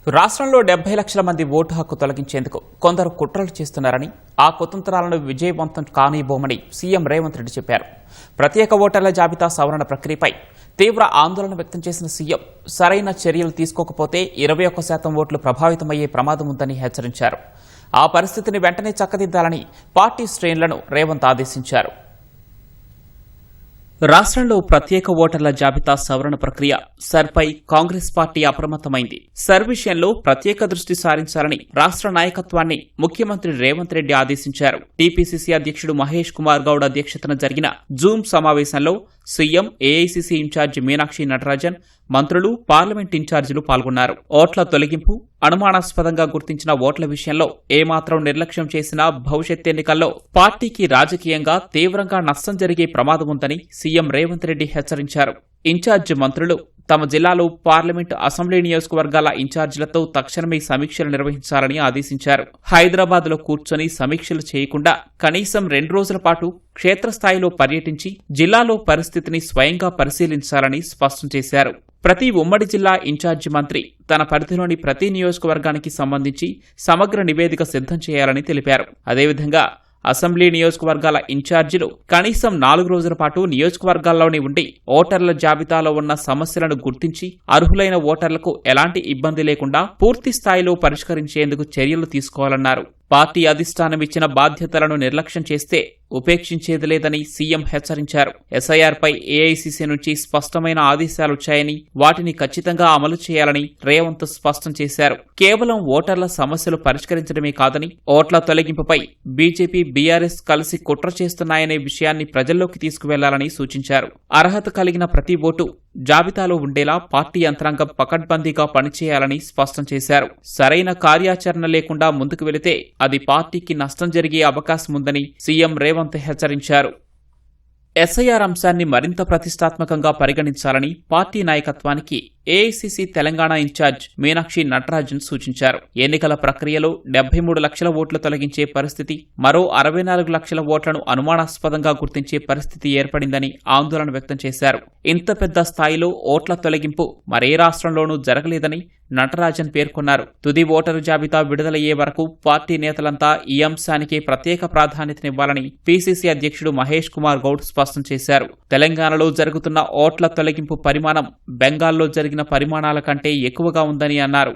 రాష్ట్రంలో 70 లక్షల మంది ఓటు హక్కు తొలగించేందుకు కొందరు కుట్రలు చేస్తున్నారని, ఆ కుతంత్రాలను విజయవంతం కానివ్వమని సీఎం రేవంత్ రెడ్డి చెప్పారు. ప్రత్యేక ఓటర్ల జాబితా సవరణ ప్రక్రియపై తీవ్ర ఆందోళన వ్యక్తం చేసిన సీఎం సరైన చర్యలు తీసుకోకపోతే 21% ఓట్లు ప్రభావితమయ్యే ప్రమాదం ఉందని హెచ్చరించారు. ఆ పరిస్థితిని వెంటనే చక్కదిద్దాలని పార్టీ శ్రేణులను రేవంత్ ఆదేశించారు. రాష్ట్రంలో ప్రత్యేక ఓటర్ల జాబితా సవరణ ప్రక్రియ సర్పై కాంగ్రెస్ పార్టీ అప్రమత్తమైంది. సర్ విషయంలో ప్రత్యేక దృష్టి సారించాలని రాష్ట్ర నాయకత్వాన్ని ముఖ్యమంత్రి రేవంత్ రెడ్డి ఆదేశించారు. టీపీసీసీ అధ్యక్షుడు మహేష్ కుమార్ గౌడ్ అధ్యక్షతన జరిగిన జూమ్ సమావేశంలో CM, AICC incharge Meenakshi Natarajan, మంత్రులు, పార్లమెంట్ ఇన్ఛార్జీలు పాల్గొన్నారు. ఓట్ల తొలగింపు, అనుమానాస్పదంగా గుర్తించిన ఓట్ల విషయంలో ఏమాత్రం నిర్లక్ష్యం చేసినా భవిష్యత్ ఎన్నికల్లో పార్టీకి రాజకీయంగా తీవ్రంగా నష్టం జరిగే ప్రమాదం ఉందని సీఎం రేవంత్ రెడ్డి హెచ్చరించారు. ఇన్ఛార్జి మంత్రులు తమ జిల్లాలో పార్లమెంటు, అసెంబ్లీ నియోజకవర్గాల ఇన్ఛార్జీలతో తక్షణమే సమీక్షలు నిర్వహించాలని ఆదేశించారు. హైదరాబాద్లో కూర్చొని సమీక్షలు చేయకుండా కనీసం 2 రోజుల పాటు క్షేత్రస్థాయిలో పర్యటించి జిల్లాలో పరిస్థితిని స్వయంగా పరిశీలించాలని స్పష్టం చేశారు. ప్రతి ఉమ్మడి జిల్లా ఇన్ఛార్జి మంత్రి తన పరిధిలోని ప్రతి నియోజకవర్గానికి సంబంధించి సమగ్ర నివేదిక సిద్ధం చేయాలని తెలిపారు. అదేవిధంగా అసెంబ్లీ నియోజకవర్గాల ఇన్ఛార్జీలు కనీసం 4 రోజుల పాటు నియోజకవర్గాల్లోనే ఉండి ఓటర్ల జాబితాలో ఉన్న సమస్యలను గుర్తించి అర్హులైన ఓటర్లకు ఎలాంటి ఇబ్బంది లేకుండా పూర్తి స్థాయిలో పరిష్కరించేందుకు చర్యలు తీసుకోవాలన్నారు. పార్టీ అధిష్టానం ఇచ్చిన బాధ్యతలను నిర్లక్ష్యం చేస్తే ఉపేక్షించేది లేదని సీఎం హెచ్చరించారు. ఎస్ఐఆర్పై ఏఐసీసీ నుంచి స్పష్టమైన ఆదేశాలొచ్చాయని, వాటిని ఖచ్చితంగా అమలు చేయాలని రేవంత్ స్పష్టం చేశారు. కేవలం ఓటర్ల సమస్యలు పరిష్కరించడమే కాదని, ఓట్ల తొలగింపుపై బీజేపీ, బీఆర్ఎస్ కలిసి కుట్ర చేస్తున్నాయనే విషయాన్ని ప్రజల్లోకి తీసుకువెళ్లాలని సూచించారు. అర్హత కలిగిన ప్రతి ఓటు జాబితాలో ఉండేలా పార్టీ యంత్రాంగం పకడ్బందీగా పనిచేయాలని స్పష్టం చేశారు. సరైన కార్యాచరణ లేకుండా ముందుకు వెళితే అది పార్టీకి నష్టం జరిగే అవకాశం ఉందని సీఎం రేవంత్ హెచ్చరించారు. ఎస్ఐఆర్ అంశాన్ని మరింత ప్రతిష్టాత్మకంగా పరిగణించాలని పార్టీ నాయకత్వానికి ఏఐసీసీ తెలంగాణ ఇన్ఛార్జ్ మీనాక్షి నటరాజన్ సూచించారు. ఎన్నికల ప్రక్రియలో 73 లక్షల ఓట్లు తొలగించే పరిస్థితి, మరో 64 లక్షల ఓట్లను అనుమానాస్పదంగా గుర్తించే పరిస్థితి ఏర్పడిందని ఆందోళన వ్యక్తం చేశారు. ఇంత పెద్ద స్థాయిలో ఓట్ల తొలగింపు మరే రాష్ట్రంలోనూ జరగలేదని నటరాజన్ పేర్కొన్నారు. తుది ఓటరు జాబితా విడుదలయ్యే వరకు పార్టీ నేతలంతా ఈ అంశానికి ప్రత్యేక ప్రాధాన్యతనివ్వాలని పీసీసీ అధ్యక్షుడు మహేష్ కుమార్ గౌడ్ స్పష్టం చేశారు. తెలంగాణలో జరుగుతున్న ఓట్ల తొలగింపు పరిమాణం బెంగాల్లో జరిగిన పరిమాణాల కంటే ఎక్కువగా ఉందని అన్నారు.